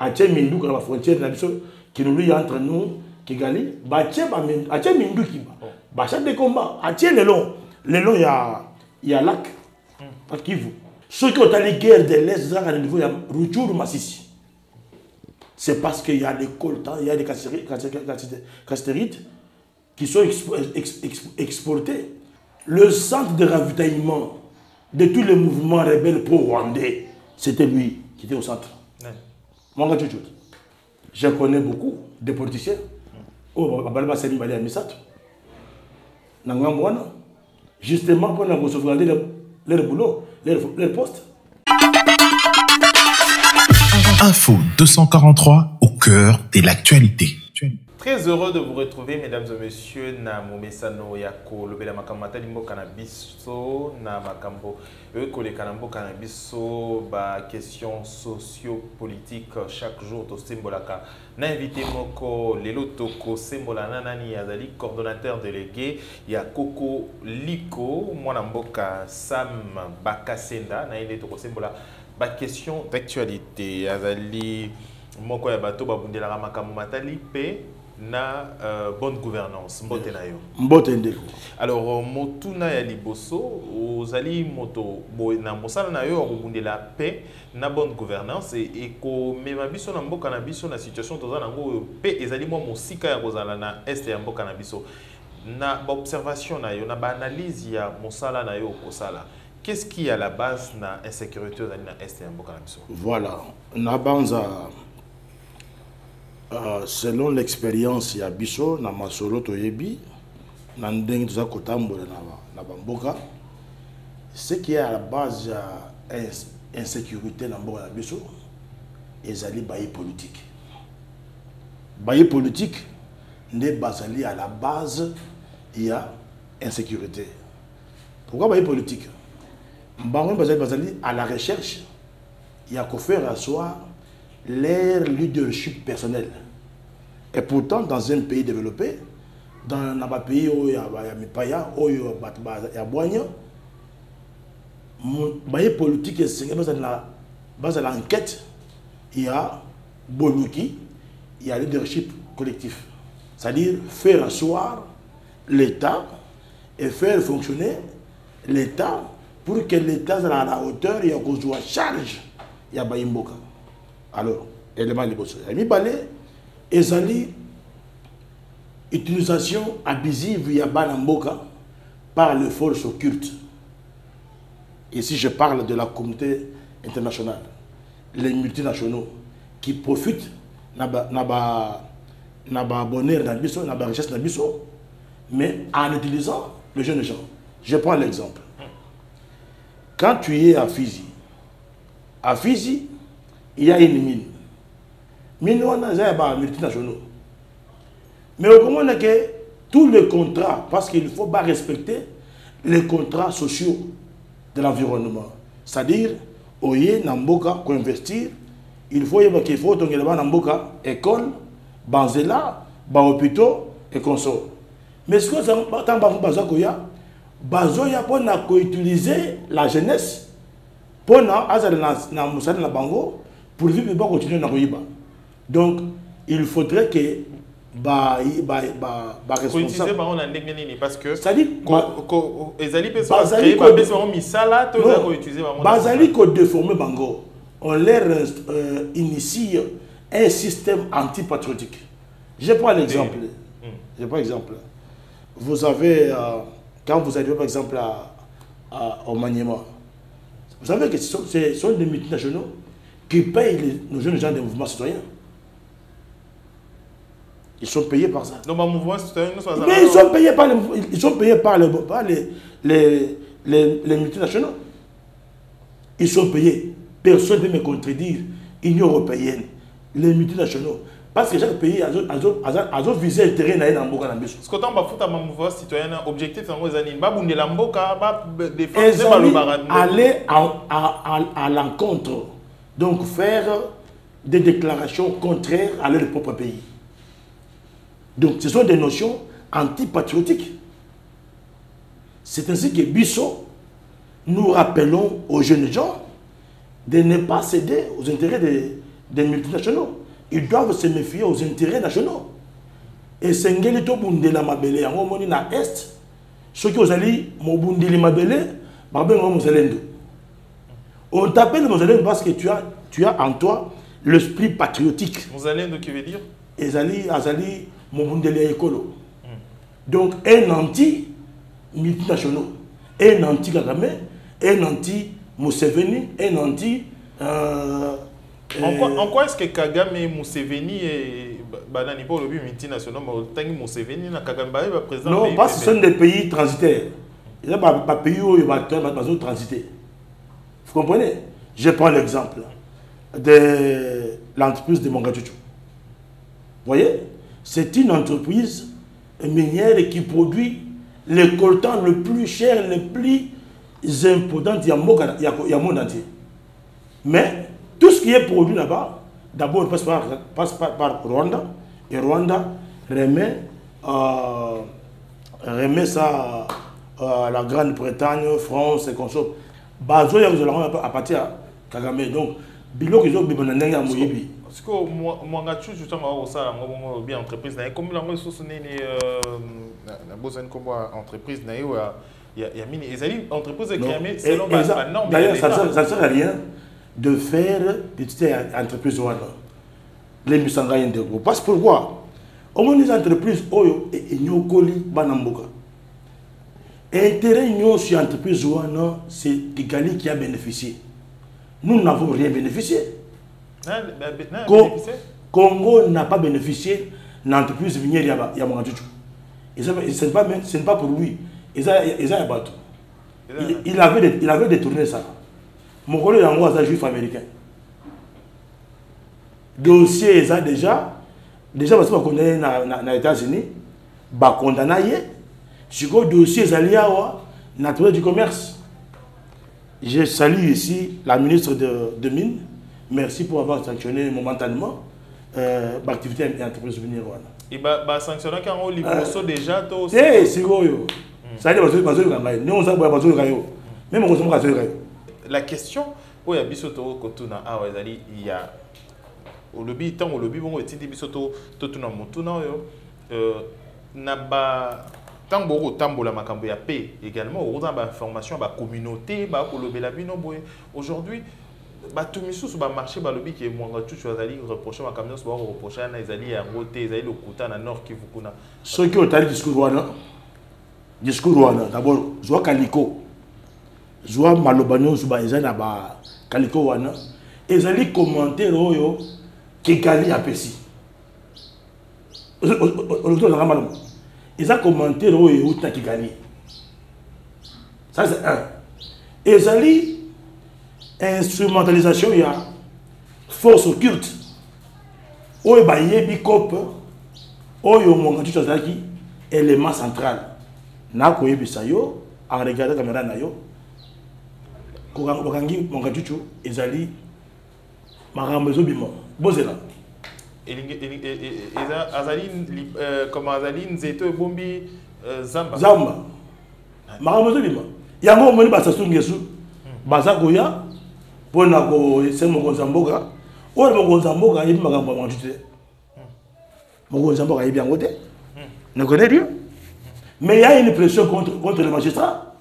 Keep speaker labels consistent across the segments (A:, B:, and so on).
A: atie minduka na frontière na biso qui nous lie entre nous Kigali atie minduki ba chef de combat atie le long il y a lac à Kivu ceux qui ont les guerres de l'Est à niveau il y a Rutshuru Masisi c'est parce qu'il y a des coltans il y a des castérites qui sont exportés. Le centre de ravitaillement de tous les mouvements rebelles pro-rwandais, c'était lui qui était au centre. Moi, je connais beaucoup de politiciens. Justement pour sauvegarder leur boulot, leur poste.
B: Info 243 au cœur de l'actualité.
C: Très heureux de vous retrouver, mesdames et messieurs, na momesano yako lobela makambo mbo cannabis na makambo ekole kanambo cannabis ba question socio-politique chaque jour to sembolaka na invité moko lelo toko sembola nani azali coordonnateur délégué ya Koko Liko mwana mboka Sam Bakasenda na ile toko sembola ba question d'actualité azali moko ya bato babundela makambo matali pe na bonne gouvernance mbote na yo
A: mbote ndeko.
C: Alors motuna ya liboso ozali moto na mosala na yo okubundela pe na bonne gouvernance et ko mema biso na mboka na biso na situation toza nango pe ezali mo mosika ya kozala na este ya mboka na biso na ba observation na yo na ba analyse ya mosala na yo kosala. Qu'est-ce qui est à la base na insécurité ozali na este ya mboka na biso?
A: Voilà, na banza selon l'expérience ya biso na masolo toyebi na ndenge toza kotambola na bamboka ce qui est à la base ya insécurité na mboka na biso ezali baye politique nde bazali à la base ya insécurité. Pourquoi baye politique? Bango bazali à la recherche ya ko faire asseoir leur leadership personnel. Et pourtant, dans un pays développé, dans un pays où il y a Mipaya, où il y a Boigna, les politiques, dans l'enquête, il y a Boluki, il y a leadership collectif. C'est-à-dire faire asseoir l'État et faire fonctionner l'État pour que l'État soit à la hauteur, il y a une charge, il y a Bayimboka. Alors, élément de bosso. Il y a une utilisation abusive via Banamboka par les forces occultes. Ici, je parle de la communauté internationale, les multinationaux qui profitent de la bonheur, de la richesse, mais en utilisant les jeunes gens. Je prends l'exemple. Quand tu es à Fizi, il y a une mine. Mine, on a des multinationaux. Mais au moment que tous les contrats, parce qu'il ne faut pas respecter les contrats sociaux de l'environnement. C'est-à-dire, oye Namboka, pour investir, il faut qu'il faut Namboka, école, banzela, hôpitaux et consorts. Mais ce que ça va bazoya pour utiliser la jeunesse pour pour vivre pas continuer na koyiba. Donc il faudrait que
C: responsable parce que
A: c'est-à-dire déformer bango on leur initie un système antipatriotique. Je prends l'exemple. Vous avez quand vous arrivez par exemple au Maniema, vous savez que ce sont des multinationaux qui payent nos jeunes gens des mouvements citoyens. Ils sont payés par ça.
C: Donc, mouvement citoyen,
A: mais ils sont payés par les multinationaux. Ils sont payés. Personne ne peut me contredire. Union européenne, les multinationaux. Parce que chaque pays a un visé intérêt dans le monde.
C: Ce que tu as un mouvement citoyen, objectif, c'est
A: aller à l'encontre. Donc faire des déclarations contraires à leur propre pays. Donc ce sont des notions antipatriotiques. C'est ainsi que Bissot, nous rappelons aux jeunes gens de ne pas céder aux intérêts des multinationaux. Ils doivent se méfier aux intérêts nationaux. Et c'est ce que Bundela Mabele, en Est, ceux qui ont dit Mobundili Mabele, on t'appelle Mozalendo parce que tu as en toi l'esprit patriotique.
C: Mozalendo qui veut dire
A: Azali Mobundeli Ekolo. Donc un anti-multinational, un anti-Kagame, un anti-Museveni, un anti...
C: en quoi est-ce que Kagame et Museveni et Banani pour le but multinational, mais Museveni et Kagame président?
A: Non, parce que ce sont des pays transitaires. Il y a des pays où il y a des transitaires. Vous comprenez? Je prends l'exemple de l'entreprise de Mogadjouchou. Vous voyez? C'est une entreprise minière qui produit le coltan le plus cher, le plus important il y a le monde entier. Mais tout ce qui est produit là-bas, d'abord passe par Rwanda, et Rwanda remet ça à la Grande-Bretagne, France et consorts. Bazo ya à partir de Kagame. Donc, bilo qu'ils ont besoin d'un gars moyebi.
C: Parce que moi gâteau justement ça bien entreprise na comme la ressource né na besoin comme entreprise na il y a mini ils allaient entreprise créée selon la norme.
A: D'ailleurs ça ne sert à rien de faire des petites entreprises ou les misanga indego. Parce que pourquoi? Au moins les entreprises oyo et nyokoli banamboka. Intérêt union sur l'entreprise, c'est Kigali qui a bénéficié. Nous n'avons rien bénéficié. Congo n'a pas bénéficié de l'entreprise minière Yamogadjouchou. Ce n'est pas pour lui. Il avait détourné ça. Mon collègue est un juif américain. Dossier déjà parce qu'on est dans les États-Unis, condamné. Sur le dossier Zaliawa, naturel du commerce. Je salue ici la ministre de Mines. Merci pour avoir sanctionné momentanément l'activité de l'entreprise minière.
C: Et bah sanctionner quand on livre déjà tout.
A: Eh, c'est quoi yo? Ça dit parce que nous on sait pas parce que même on sait pas.
C: La question où il y a bisoto kotuna awazali il y a au lobby tant au lobby bon etindi bisoto totuna mutuna yo naba tant beaucoup tambola makambo ya paix également au dans ba formation ba communauté ba kolobela bino boy aujourd'hui ba tout misus ba marché ba lobby qui est moi tout choisali reprocher ma camion ba reprocher na ezali ya ngote ezali lokuta na nord kivu kuna
A: ce qui otali discours wana d'abord zwa kaliko zwa malobanyo zuba ezali na ba kaliko wana ezali commentaire oyo Kigali apesi ils ont commenté où tu as gagné. Ça c'est un. Et ça dit, instrumentalisation, il y a force occulte. Où il y a des copes, où il y a des choses qui élément central. Na ko yebisa yo, en regardant la caméra na yo. Ko gangi mon gachuchu ezali marambezo bimo. Bozela. Comme Azali Nzeto et Bombi Zamba. Zamba. Maramazolima. Yango moni basasu ngesu. Bazagoya. Pona ko se mokonzamboka. O mokonzamboka yebi makambo manjute. Mokonzamboka yebi yangote. Ne connaît rien. Mais il y a une pression contre le magistrat.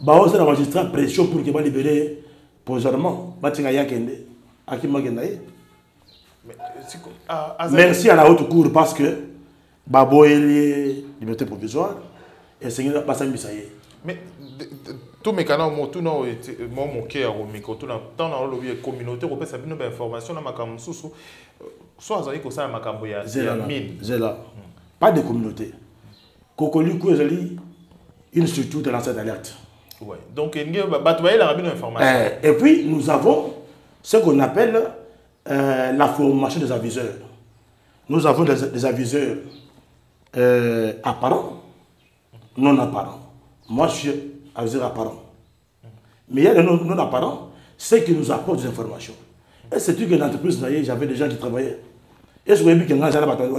A: Bah c'est le magistrat pression pour qu'il va libérer provisoirement. Batinga yakende. Akima kendaye. Merci à la haute cour parce que Babo est liberté provisoire et c'est une personne qui s'est.
C: Mais tout mes canaux, tout non, mon cœur, mais quand on a tant dans le communauté européenne, ça donne des informations dans ma campagne sous soit ça que ça ma campagne mine.
A: Zéla. Pas de communauté. Kokoliku est une structure de lanceur d'alerte.
C: Ouais. Donc il y a la information.
A: Et puis nous avons ce qu'on appelle la formation des aviseurs. Nous avons des aviseurs apparents, non apparents. Moi, je suis aviseur apparent. Mais il y a des non apparents, ceux qui nous apportent des informations. Et c'est une entreprise, j'avais des gens qui travaillaient. Et je voyais que les gens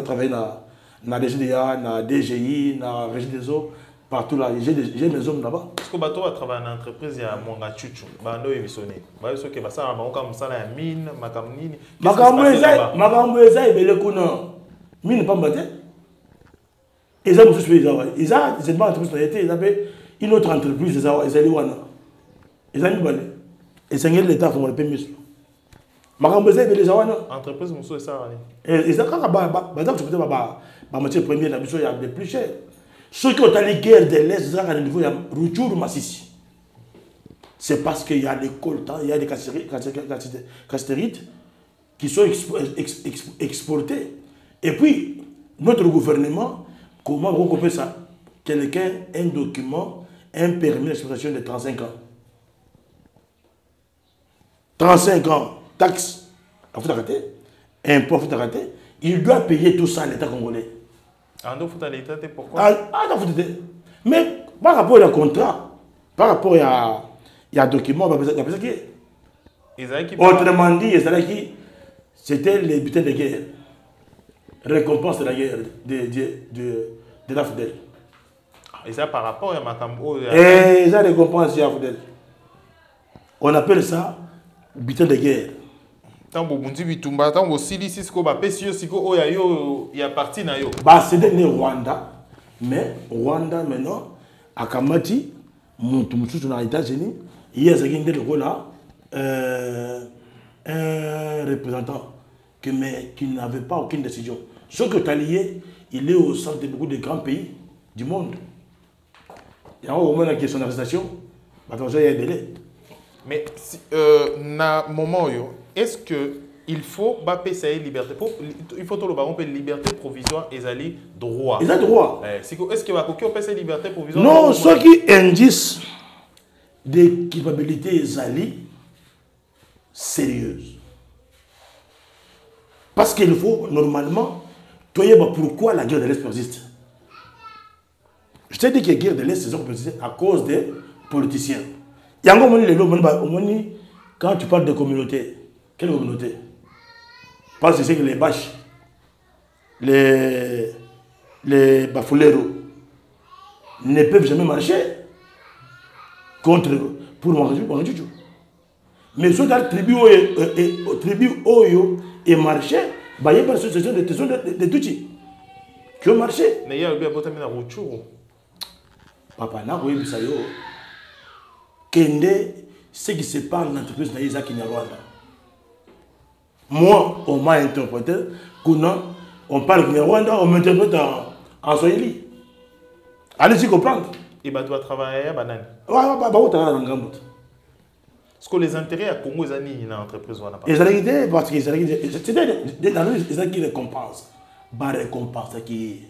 A: travaillaient dans la DGDA, dans la DGI, dans la Régie des eaux. partout là. J'ai mes hommes là-bas.
C: Parce que bateau va travailler en entreprise, il y a Mwanga Chuchu. Bando et Bissonné. Bah, ce qui est passé à Maroka, ça la mine, Makamnini.
A: Makambo Eza, il est le mine pas battu. Ils ont tous ils ont entreprise, ils avaient une autre entreprise, ils ont ils ont mis et c'est l'État qui a permis. Makambo Eza, il est
C: entreprise, Mousso et ça.
A: Et ça, quand on matière première, la mission est plus cher. Ceux qui ont les guerres de l'Est, c'est à niveau de Rutshuru Massissi. C'est parce qu'il y a des coltans, il y a des castérites qui sont exportés. Et puis, notre gouvernement, comment recouper ça? Quelqu'un, un document, un permis d'exploitation de 35 ans. 35 ans, taxes, impôts, il doit payer tout ça à l'État congolais.
C: Pourquoi?
A: Mais par rapport au contrat, par rapport à document, autrement dit, c'était les butins de guerre, récompense de la guerre de la FDL.
C: Et ça par rapport à Makambo?
A: Et ça récompense de la FDL. On appelle ça butin de guerre.
C: Tant que vous bitumba, tant que vous sili sisko ba pesio siko oya yo ya parti na yo.
A: Bah c'est de Rwanda, mais Rwanda maintenant à Kamati, mon tout dans les États-Unis, il y a un représentant qui n'avait pas aucune décision. Ce que tu as lié, il est au centre de beaucoup de grands pays du monde. Il y a au moins la question d'arrestation, il y a un délai.
C: Mais na moment est-ce qu'il faut baisser la liberté? Il faut que liberté provisoire et les droits.
A: Ils ont droit.
C: Est-ce que va baisser la liberté provisoire?
A: Non, ce qui indice des culpabilités zali sérieuses. Parce qu'il faut normalement, pourquoi la guerre de l'Est persiste. Je t'ai dit que la guerre de l'Est persiste à cause des politiciens. Il y a un quand tu parles de communauté, quelle communauté? Parce que c'est que les bâches, les bafuleros ne peuvent jamais marcher contre pour Mwangachuchu. Mais ceux qui ont tribu Oyo et marché, il y a ce sont des Tutsis qui ont marché.
C: Mais il y a un Rutshuru.
A: Papa, n'a pas eu ça. Kende, ce qui se parle dans l'entreprise de Isaac Kinyarwanda. Moi, on m'a interprété, on parle Kinyarwanda, on m'interprète en Swahili. Allez-y comprendre.
C: Et tu dois travailler à Banane. Est-ce que les intérêts à Congo, ils ont dans l'entreprise?
A: Ils ont idée parce qu'ils ont idée. C'est qui récompense. Bah, récompense qui.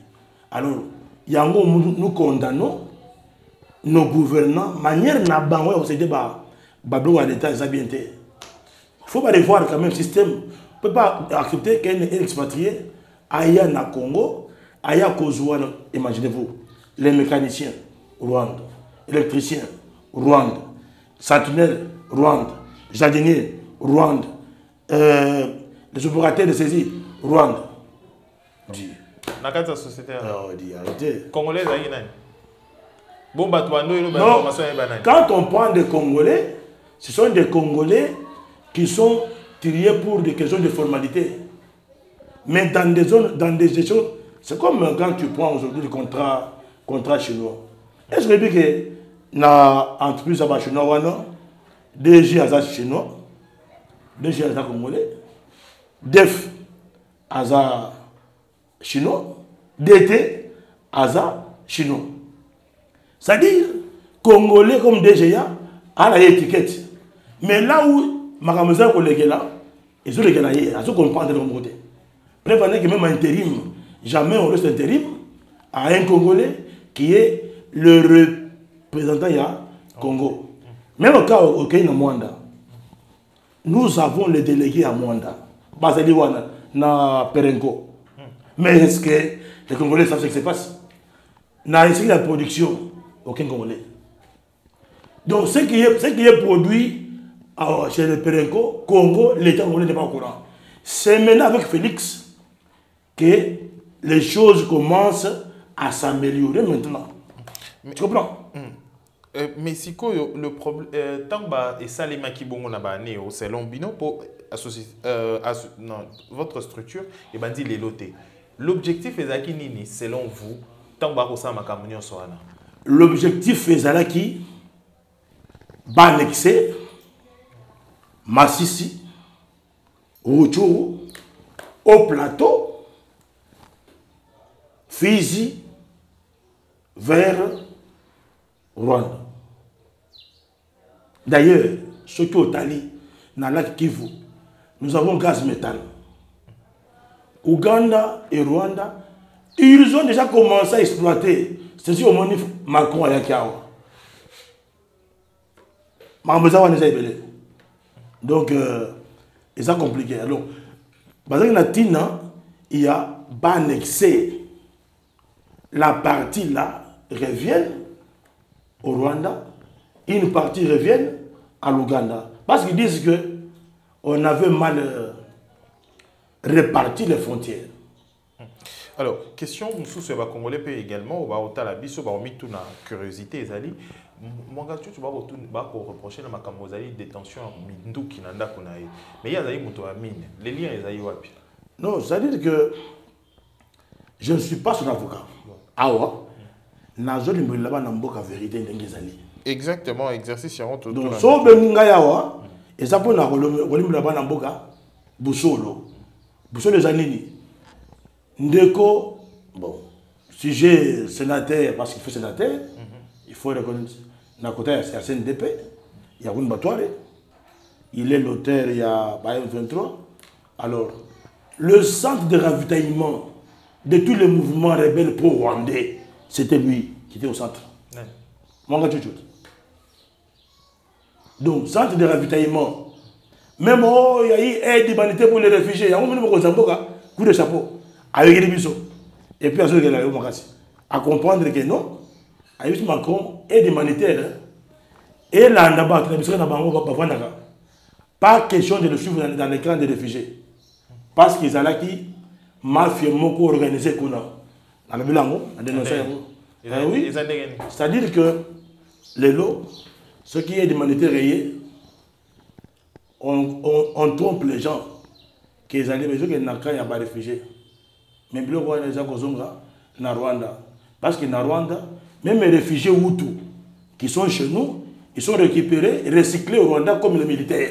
A: Alors, nous condamnons nos gouvernants, manière n'a pas on s'est dit bah à l'État ils ont bien été. Il faut pas revoir quand même le système. On ne peut pas accepter qu'un expatrié aille na Congo, aille à Kozouana, imaginez-vous, les mécaniciens, Rwanda, électriciens, Rwanda, sentinelles, Rwanda, jardiniers, Rwanda, les opérateurs de saisie, Rwanda. Dis.
C: Dans quelle société?
A: Dis, arrêtez.
C: Congolais, bon,
A: quand on prend des Congolais, ce sont des Congolais qui sont triés pour des questions de formalité. Mais dans des zones, dans des gestions, c'est comme quand tu prends aujourd'hui le contrat chinois. Est-ce que tu dis que dans l'entreprise chinoise, DG Aza chinois, DG Aza congolais, DEF Aza chinois, DT Aza chinois. C'est-à-dire, Congolais comme DGA a l'étiquette. Mais là où Makamouza collègue là, ils ont les gars ils ont compris de l'autre côté. Prévenez que même intérim, jamais on reste intérim à un Congolais qui est le représentant du Congo. Même au cas au Kenya Mwanda, nous avons les délégués à Mwanda, Basaliwana, na Perenco. Mais est-ce que les Congolais savent ce qui se passe? Dans la production, aucun Congolais. Donc ce qui est produit chez le Perenco, Congo, l'État congolais n'est pas au courant. C'est maintenant avec Félix que les choses commencent à s'améliorer maintenant. Tu comprends?
C: Mais si le problème, tant que et ça les maquis bon na ba né au salon bino pour associer non votre structure et ben dit les lotés. L'objectif est qui nini selon vous tant que ça makamunyo soana.
A: L'objectif est qui ba annexer Massissi, Rutshuru, au plateau, Fizi, vers Rwanda. D'ailleurs, ceux qui ont Tali, dans le lac Kivu, nous avons gaz méthane. Ouganda et Rwanda, ils ont déjà commencé à exploiter. C'est sûr, au moment où Macron a Yakiawa. Donc, c'est compliqué. Alors, il y a annexé la partie là revient au Rwanda, une partie revient à l'Ouganda. Parce qu'ils disent que on avait mal réparti les frontières.
C: Alors, question, nous va Congolais peut également, on va au Talabiso, on va mettre toute la curiosité, Zali. Mon gars, tu vas reprocher la Makamozali détention Mindou qui n'a pas konaï. Mais il y a Zali Mouto Amine. Les liens, ils aillent wapi?
A: Non, c'est-à-dire que je ne suis pas son avocat. Awa, nazo limbolaba na mboka vérité ndengezali.
C: Exactement, exercice yaro tout.
A: Donc so benga yawa, et ça pour na limbolaba na mboka busolo. Busolo zanini. Ndeko, bon, si j'ai sénateur parce qu'il fait sénateur, il faut reconnaître. D'un côté, il y a CNDP, il y a une Batoire, il est l'auteur, il y a M23. Alors, le centre de ravitaillement de tous les mouvements rebelles pro-rwandais, c'était lui qui était au centre. Mon gars, donc, centre de ravitaillement, même il y a eu aide d'humanité pour les réfugiés, il y a un coup de chapeau. Avec les bisous. Et puis, à comprendre que non, avec Macron, aide humanitaire. Et là, pas question de le suivre dans les camps de réfugiés. Parce qu'ils ont là qui mafia moko organisé qu'on a. Oui. C'est-à-dire que les lots, ce qui est d'humanitaire rayé, on trompe les gens qu'ils allaient besoin qu'il n'y a pas de réfugiés. Mais bien qu'on les a na Rwanda. Parce que na Rwanda, même les réfugiés Hutus qui sont chez nous, ils sont récupérés et recyclés au Rwanda comme les militaires.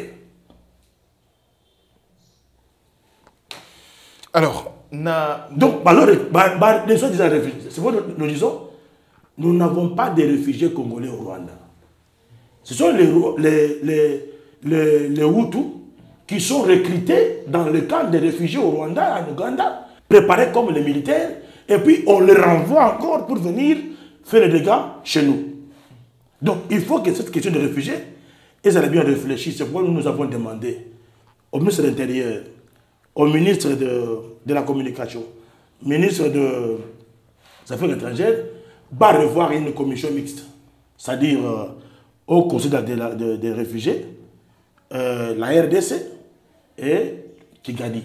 C: Alors,
A: donc, les gens disent réfugiés. C'est pourquoi nous disons, nous n'avons pas de réfugiés congolais au Rwanda. Ce sont les Hutus qui sont recrutés dans le camp des réfugiés au Rwanda, en Ouganda, préparés comme les militaires, et puis on les renvoie encore pour venir faire les dégâts chez nous. Donc il faut que cette question de réfugiés, ils allaient bien réfléchir. C'est pourquoi nous avons demandé au ministre de l'Intérieur, au ministre de la Communication, ministre des Affaires étrangères, va revoir une commission mixte, c'est-à-dire au Conseil des réfugiés, la RDC et Kigali.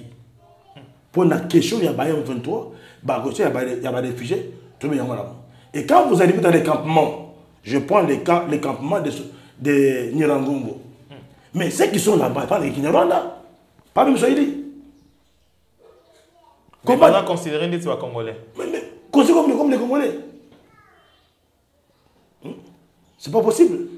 A: Pour la question, il y a M23, il y a des réfugiés, tout le monde. Et quand vous arrivez dans les campements, je prends les campements de Nirangongo. Mais ceux qui sont là-bas, pas les Kinyarwanda, pas même Swahili.
C: Comment on a considéré les Congolais?
A: Mais considéré comme les Congolais. C'est pas possible.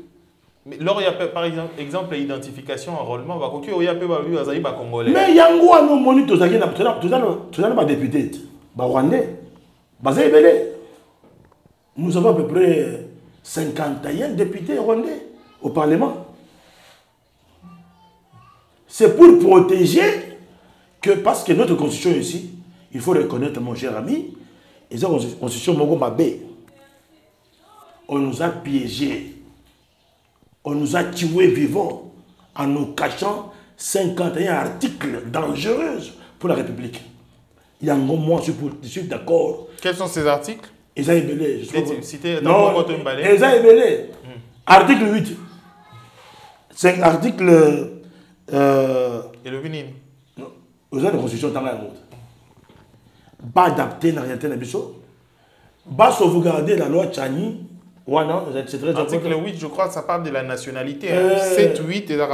C: Mais lors il y a par exemple l'identification, enrôlement, il y a peu Congolais.
A: Mais il y a un gros moni tout ça pas député, Rwandais, nous avons à peu près 51 députés rwandais au Parlement. C'est pour protéger que, parce que notre constitution ici, il faut reconnaître mon cher ami, et cette constitution on nous a piégés. On nous a tués vivants en nous cachant 51 articles dangereux pour la République. Il y a un moment, je suis d'accord.
C: Quels sont ces articles?
A: Eza Ebele.
C: Non,
A: Eza Ebele. Article 8. C'est un article...
C: Et le Bénin?
A: Vous avez la constitution dans la monde. Pas adapté dans la réalité de la mission. Pas sauvegarder la loi Tchani Ouais, non, c'est très important.
C: Article 8, je crois, ça parle de la nationalité. 7, 8, et la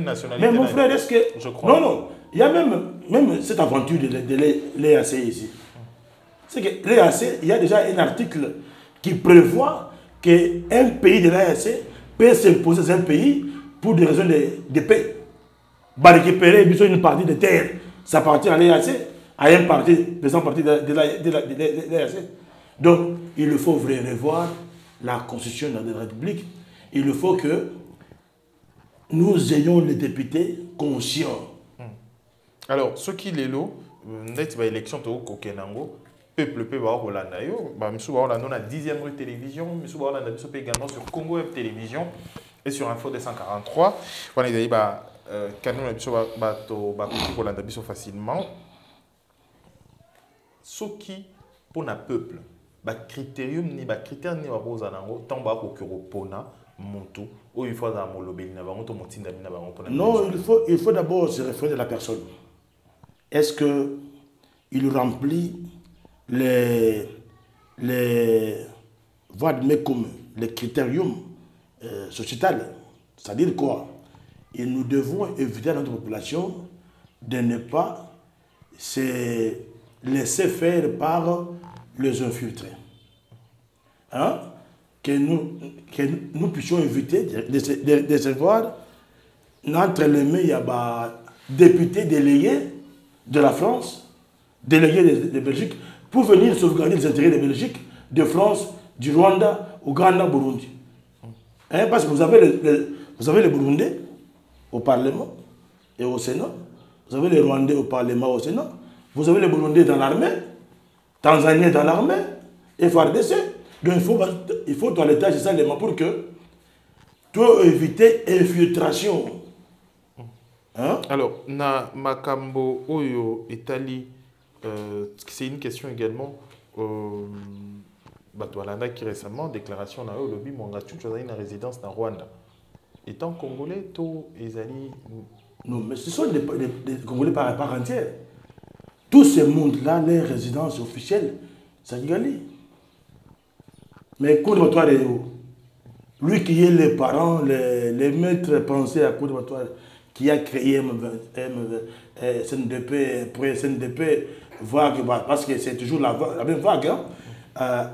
C: nationalité.
A: Mais mon frère, est-ce que...
C: Je crois.
A: Non, non. Il y a même cette aventure de l'EAC ici. C'est que l'EAC, il y a déjà un article qui prévoit qu'un pays de l'EAC peut s'imposer à un pays pour des raisons de paix. Va récupérer une partie de terre, ça appartient à l'EAC, à un parti, faisant partie de l'EAC. Donc, il faut revoir la constitution de la République. Il faut que nous ayons les députés conscients.
C: Alors, ce qui est là, l'élection de Kokenango, peuple peut voir Hollanda, Monsieur Hollanda, on a 10e rue télévision, Monsieur Hollanda également sur Congo Web Télévision et sur Info 243. On a dit Canon Hollanda facilement. Ce qui pour le peuple, critérium ni critère ni tant pona monto ou il faut
A: non, il faut d'abord se référer à la personne. Est-ce que il remplit les voies de comme les critériums sociétals? C'est-à-dire quoi? Et nous devons éviter à notre population de ne pas se laisser faire par les infiltrés. Hein? Que nous puissions éviter de se voir entre les mains, il y a députés délégués de la France, délégués de Belgique, pour venir sauvegarder les intérêts de Belgique, de France, du Rwanda, Ouganda, Burundi. Hein? Parce que vous avez les Burundais au Parlement et au Sénat, vous avez les Rwandais au Parlement et au Sénat, vous avez les Burundais dans l'armée, Tanzaniens dans l'armée, et FARDC. Donc il faut toilettage ça pour que tu éviter infiltration. Hein?
C: Alors, na Makambo Oyo Etali, c'est une question également. Batoualanda qui récemment, déclaration na au lobby, mon gars, tu as une résidence dans Rwanda. Étant congolais, tout Ezali.
A: Non, mais ce sont des Congolais par part entière. Tout ce monde-là, les résidences officielles, c'est Kigali. Mais Côte-d'Ivoire est où? Lui qui est les parents, les maîtres pensés à Côte-d'Ivoire, qui a créé SNDP, pour SNDP, vague, parce que c'est toujours la même vague. Hein?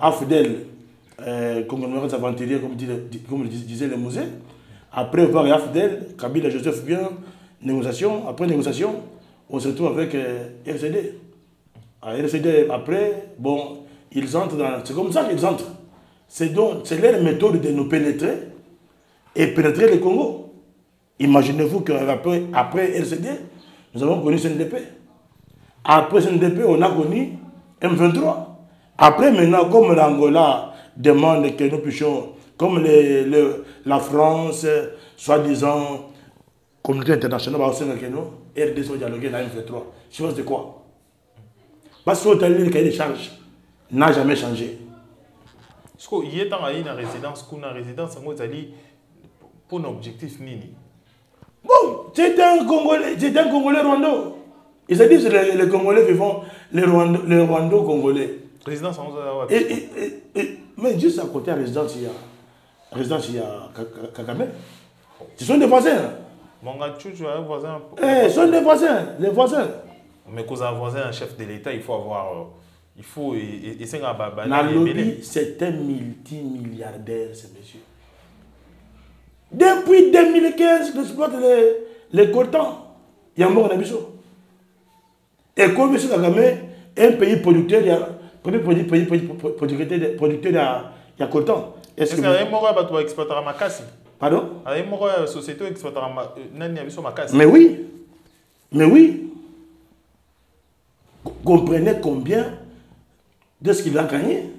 A: Afdel, conglomérat aventurier, comme disait le musée. Après vague Afdel, Kabila Joseph vient, négociation, après négociation, on se retrouve avec RCD. À RCD, après, bon, ils entrent dans... C'est comme ça qu'ils entrent. C'est leur méthode de nous pénétrer et pénétrer le Congo. Imaginez-vous qu'après RCD, nous avons connu CNDP. Après CNDP, on a connu M23. Après, maintenant, comme l'Angola demande que nous puissions, comme la France, soi-disant, communauté internationale, RDC ont dialogué dans M23. Je pense de quoi? Parce que le cahier des charges n'a jamais changé.
C: Est-ce qu'il y a une résidence, pour un objectif nini?
A: Bon, c'est un Congolais rwando. Ils se disent les Congolais vivant, les Rwando Congolais.
C: Résidence en
A: mais juste à côté de la résidence, il y a Kagame. Ce sont des voisins.
C: Mon gars, tu as un voisin.
A: Ce sont des voisins, les voisins.
C: Mais quand on a un voisin, un chef de l'État, il faut avoir. Il faut essayer de
A: Nalobi, c'est un multimilliardaire, ce monsieur. Depuis 2015, il exploite les coltans. Il y a un mort en Abisso. Et comme M. Kagame, un pays producteur, il y a producteur de coltan.
C: Est-ce qu'il y a un mort qui exploitera ma casse?
A: Pardon?
C: Il y a un mort qui société qui exploitera ma casse.
A: Mais oui. Mais oui. Comprenez combien de ce qu'il a gagné.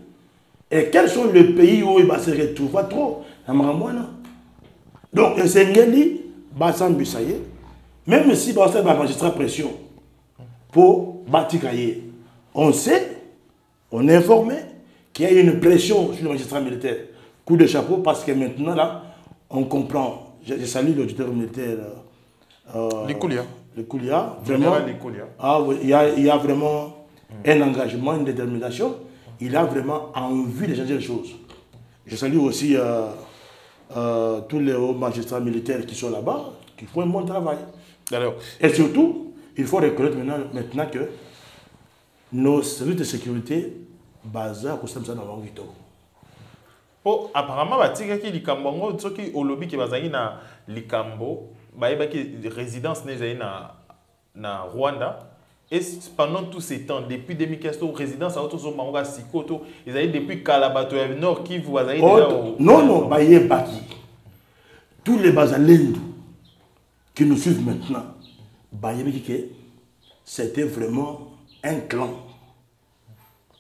A: Et quels sont les pays où il va se retrouver trop? Donc, c'est Ngeli, Bassan Bussaye, même si Bassan va magistrat pression pour Batikaye, on sait, on est informé qu'il y a une pression sur le magistrat militaire. Coup de chapeau, parce que maintenant, là, on comprend. Je salue l'auditeur militaire. Le Koulia. Vraiment. Il y a vraiment un engagement, une détermination. Il a vraiment envie de changer les choses. Je salue aussi tous les hauts magistrats militaires qui sont là-bas, qui font un bon travail.
C: Alors,
A: et surtout, il faut reconnaître maintenant que nos services de sécurité basés à cause de ça dans l'Anguito.
C: Oh, apparemment, batikaki likambo soki olobi ki bazangi na likambo, baeba ki résidence n'est na Rwanda. Et pendant tous ces temps, depuis 2015, résidence à Otozomangoga Sikoto, ils avaient depuis Kalabato et Nord qui vous avez déjà.
A: Non, Baye Baki. Tous les Bazalendou qui nous suivent maintenant, Baye Baki, c'était vraiment un clan.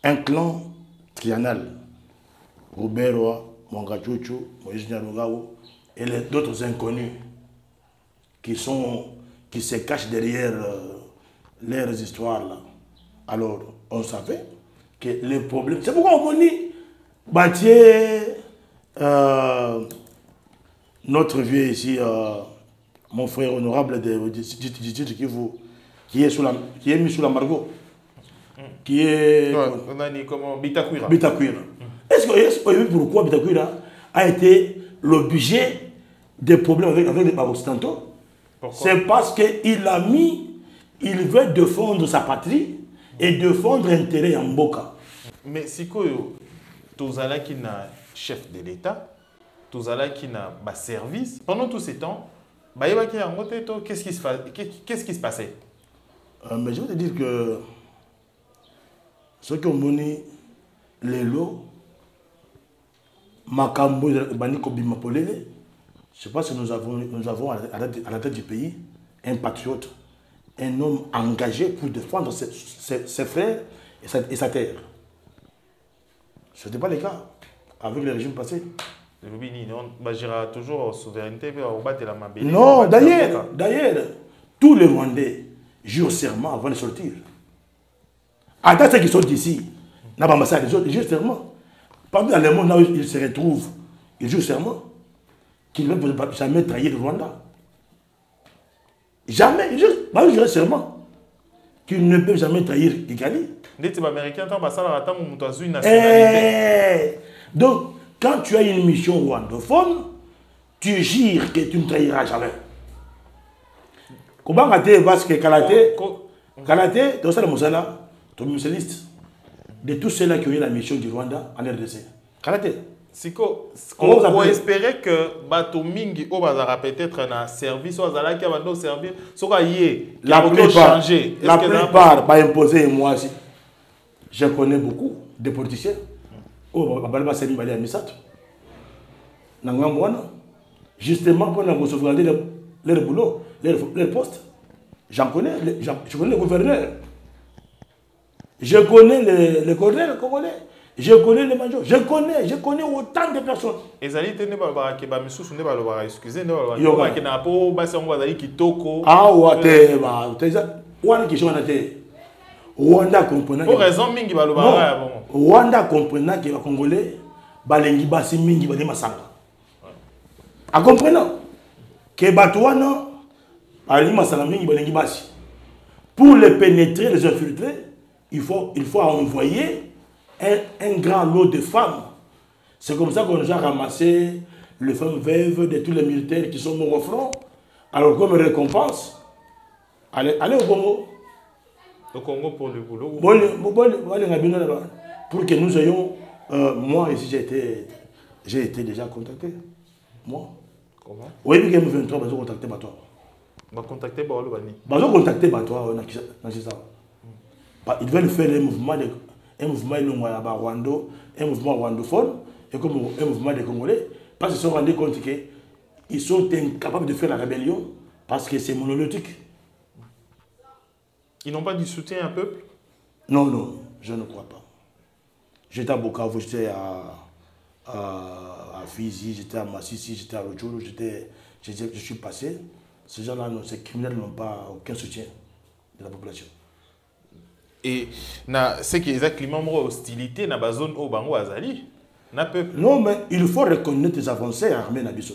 A: Un clan triennal. Robert Roy, Mongachuchu, Moïse Nyarugao et d'autres inconnus qui se cachent derrière leurs histoires là. Alors, on savait que les problèmes. C'est pourquoi on dit Batié, notre vieux ici, mon frère honorable qui est mis sous la margot. Qui est.
C: On a dit comment Bitakwira.
A: Bitakwira. Est-ce que vous savez pourquoi Bitakwira a été l'objet des problèmes avec les Occidentaux? C'est parce il veut défendre sa patrie et défendre l'intérêt en Boka.
C: Mais si Tozala qui n'a chef de l'État, Tozala qui n'a pas service, pendant tous ces temps, qu'est-ce qui se passait?
A: Mais je veux te dire que ceux qui ont mené les lots, Makambo, Baniko Bimapolele, je pense que nous avons à la tête du pays un patriote, un homme engagé pour défendre ses frères et sa terre. Ce n'était pas le cas avec le régime passé.
C: Toujours souveraineté.
A: Non, d'ailleurs, tous les Rwandais jurent serment avant de sortir. Attends ceux qui sont ici, dans l'ambassade, ils jurent serment. Parmi dans le monde là où ils se retrouvent, ils jurent serment qu'ils ne veulent jamais trahir le Rwanda. Jamais, ils jurent serment qu'ils ne peuvent jamais trahir Kigali. Donc, quand tu as une mission rwandophone, tu jures que tu ne trahiras jamais. Comment parce que Kalaté, dans ça, tu es liste de tous ceux-là qui ont eu la mission du Rwanda en RDC. Kalaté.
C: On va espérer que Batomingi va peut-être un service, ou un service, soit
A: la plupart, pas imposé moi aussi. Je connais beaucoup de politiciens. Justement pour sauvegarder leur boulot, leur poste. Je connais le gouverneur. Je connais le colonel congolais. Je connais les majors. Je connais autant de personnes. Rwanda comprenant.
C: Pour raison mingi
A: Rwanda comprenant que les Congolais balengi basi mingi bale masanga. A comprenant que Batouana ali masanga mingi balengi basi. Pour les pénétrer, les infiltrer, il faut envoyer un grand lot de femmes. C'est comme ça qu'on a ramassé les femmes veuves de tous les militaires qui sont morts au front. Alors comme récompense, allez au Congo.
C: Au Congo pour le boulot.
A: Pour que nous ayons... moi, ici, j'ai été déjà contacté. Moi.
C: Comment?
A: Oui, puis M23, ils ont contacté Batois.
C: Ils ont contacté Batois.
A: Ils ont contacté Batois. Ils veulent faire un mouvement un mouvement rwandophone, et comme un mouvement des Congolais, parce qu'ils se sont rendus compte qu'ils sont incapables de faire la rébellion, parce que c'est monolithique.
C: Ils n'ont pas du soutien à un peuple?
A: Non, je ne crois pas. J'étais à Bukavu, j'étais à Fizi, j'étais à Massissi, j'étais à Rutshuru, je suis passé. Ces gens-là, ces criminels n'ont pas aucun soutien de la population.
C: Et c'est qu'il y a un climat de hostilité dans la zone où Bango Azali.
A: Non, mais il faut reconnaître les avancées armées Nabiso.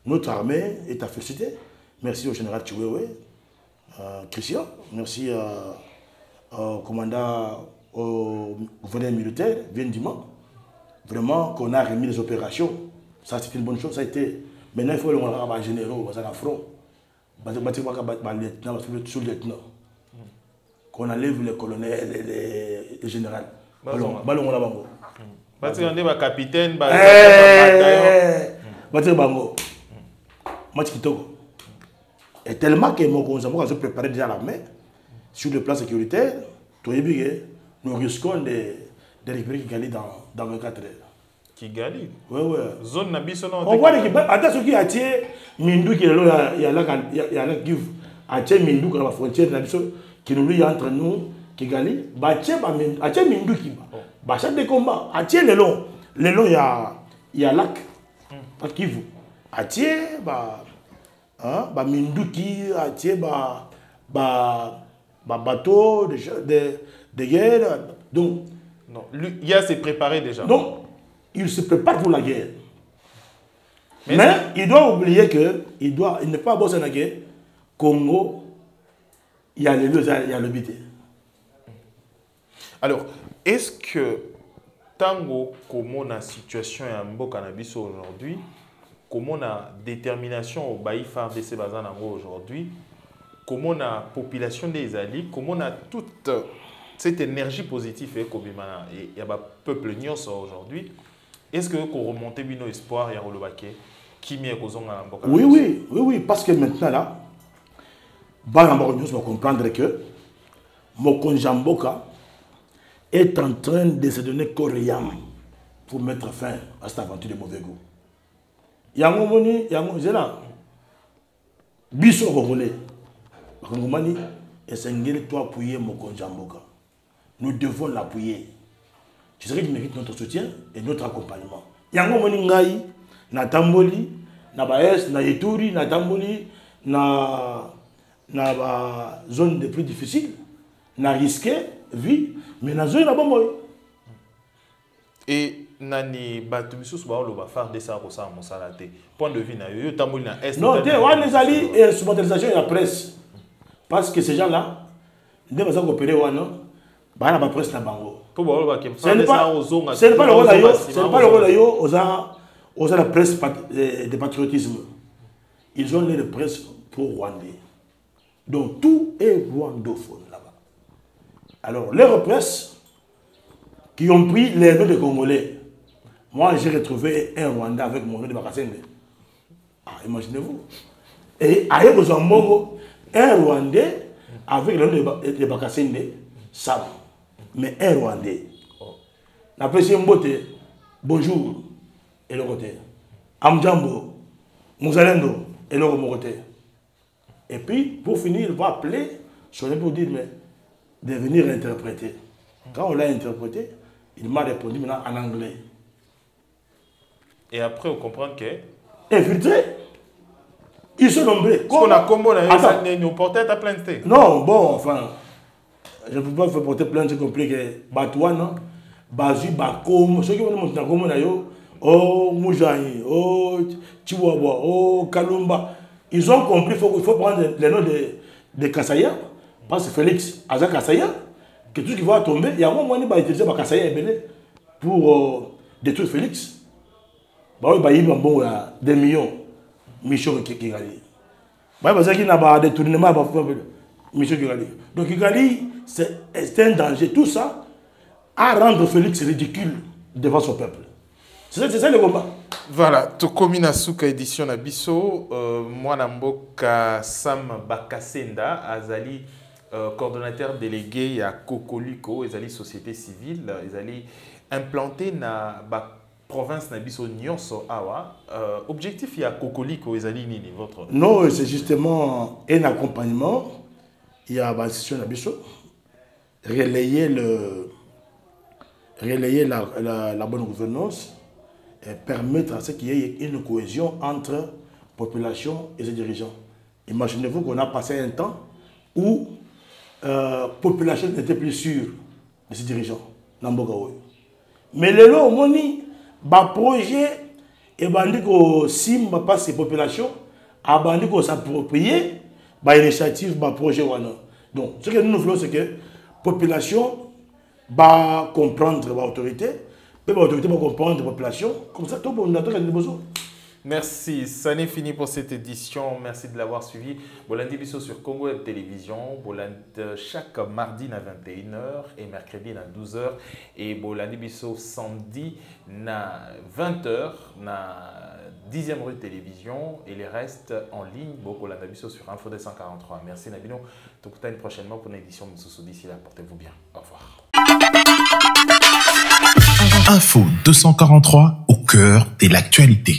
A: Notre armée est à féliciter. Merci au général Chiwewe, Christian. Merci au commandant, au gouverneur militaire, Viendima. vraiment qu'on a remis les opérations. Ça, c'est une bonne chose. Ça a été. Maintenant, il faut le voir à généraux, à front. Sous-lieutenant. Qu'on enlève les colonels et les généraux. Ballon là-bas.
C: Parce qu'on est capitaine,
A: et tellement que nous avons préparé déjà la main sur le plan sécuritaire, nous risquons de récupérer Kigali dans 24 heures.
C: Kigali?
A: Oui, oui.
C: Zone Nabiso, non?
A: On voit que attends, ce qui a tiré Mindou qui est là, il y a là qui a tiré Mindou dans la frontière qui nous lie entre nous, Kigali, a tiré Mindou qui va. Chaque des combats, a tiré le long, il y a lac, à Kivu. A tiré, Mindou qui a tiré, bateau de guerre. Donc,
C: non, lui, il a s'est préparé déjà.
A: Donc, il se prépare pour la guerre. Mais il doit oublier qu'il n'est pas bosser dans la guerre. Congo, il y a le bité.
C: Alors, est-ce que Tango, comment la situation est en Bocannabis aujourd'hui, comment la détermination au Baï FARDC aujourd'hui, comment la population des alliés, comment on a toute cette énergie positive et il y a un peuple nyos aujourd'hui, est-ce que vous remontez bien espoir et à qui m'y est causé en Bocannabis?
A: Oui, parce que maintenant là, Banamornyos va comprendre que Mokonjamboka est en train de se donner coréen pour mettre fin à cette aventure de mauvais goût. Yangomoni, Zéla, Bisso Congolais, Congomani, et Sengeli, toi appuyer Mokonjamboka. Nous devons l'appuyer. Tu sais qu'il mérite notre soutien et notre accompagnement. Yangomoni Ngai, na Tamboli, na Baes, na Yeturi, na Tamboli, na zone des plus difficiles, na risqué, vie, mais na zone là-bas.
C: Et nani batumisus ba olo ba faire de ça pour ça mon salate. Point de vue na yo Tamboli na est.
A: Non, on les alliés et instrumentalisation de la presse. Parce que ces gens-là, dès qu'ils ont opéré bah la presse na bango. Ce n'est pas le rôle d'ailleurs, c'est pas le rôle d'ailleurs aux la presse de patriotisme. Ils ont les presse pour Rwandais. Donc tout est rwandophone là-bas. Alors les presse qui ont pris les noms des Congolais. Moi j'ai retrouvé un Rwandais avec mon nom de Bakasende. Ah, imaginez-vous. Et ailleurs aux Ambongo, un Rwandais avec le nom de Bakasende, ça. Mais un Rwandais. L'apprécié Mbote, bonjour, et le côté. Amdjambo, Mouzalendo, et le côté. Et puis, pour finir, il va appeler, sonner pour dire, mais de venir interpréter. Quand on l'a interprété, il m'a répondu maintenant en anglais.
C: Et après, on comprend que.
A: Infiltré. Ils sont nombreux.
C: Qu'on a comment nous porter ta plainte?
A: Non, bon, enfin. Je ne peux pas faire porter plainte, c'est compliqué. Batouana, Bazu, Bakom, ceux qui vont monter dans Gomonayo, oh Moujaï, oh Chihuahua, oh Kalumba. Ils ont compris qu'il faut prendre les noms de Kassaya, parce que Félix, Aza Kassaya, que tout ce qui va tomber, il y a un moment où il va utiliser Kassaya et pour détruire Félix. Il y a des millions de missions qui gagnent. Il y a des détournements missions qui gagnent. Donc Kigali, c'est un danger. Tout ça à rendre Félix ridicule devant son peuple. C'est ça le combat.
C: Voilà, Tokomi Nasuka édition na biso, moi Namboka Sam Bakasenda, Azali coordonnateur délégué à Kokoliko, Azali société civile, Azali implanté na province na biso Nyonso Awa. Objectif il y a Kokoliko, Azali nini votre?
A: Non, c'est justement un accompagnement. Il y a la session na biso relayer la bonne gouvernance et permettre à ce qu'il y ait une cohésion entre population et ses dirigeants. Imaginez-vous qu'on a passé un temps où la population n'était plus sûre de ses dirigeants. Mais le lot, on a projet et si on passe ces populations, on s'approprie l'initiative, projet. Donc, ce que nous voulons, c'est que la population va comprendre l'autorité, Mais bon, autorité va comprendre la population. Comme ça, tout le monde attend qu'il y ait des besoins.
C: Merci, ça n'est fini pour cette édition. Merci de l'avoir suivi. Bolandi Bisso sur Congo Web Télévision. Chaque mardi à 21h et mercredi à 12h. Et Bolandi Bisso samedi à 20h na 10e rue Télévision. Et les restes en ligne. Bolandi Bisso sur Info 243. Merci Nabino. Tout le temps prochainement pour une édition Moussou. D'ici là, portez-vous bien. Au revoir.
B: Info 243 au cœur de l'actualité.